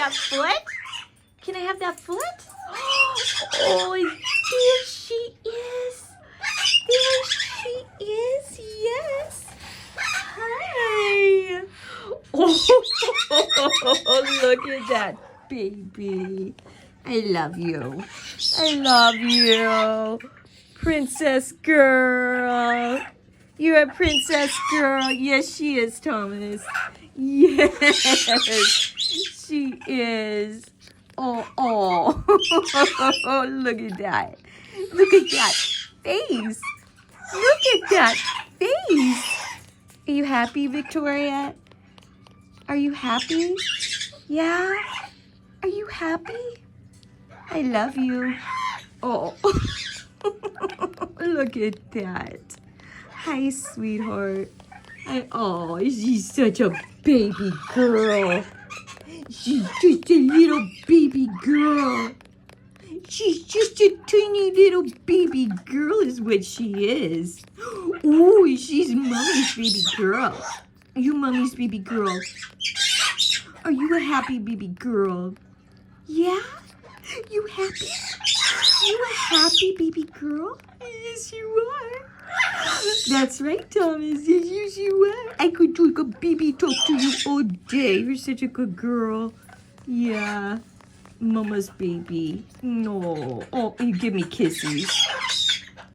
that foot? Can I have that foot? Oh, there she is. There she is. Yes. Hi. Oh, look at that baby. I love you. I love you. Princess girl. You're a princess girl. Yes, she is, Thomas. Yes, she is. Oh. Look at that. Look at that face. Look at that face. Are you happy, Victoria? Are you happy? Yeah? Are you happy? I love you. Oh. Look at that. Hi, sweetheart. Oh, she's such a baby girl. She's just a little baby girl. She's just a tiny little baby girl is what she is. Oh, she's Mommy's baby girl. Are you Mommy's baby girl? Are you a happy baby girl? Yeah? You happy? You a happy baby girl? Yes, you are. That's right, Thomas. Yes, you are. I could take a baby talk to you all day. You're such a good girl. Yeah. Mama's baby. No. Oh, you give me kisses.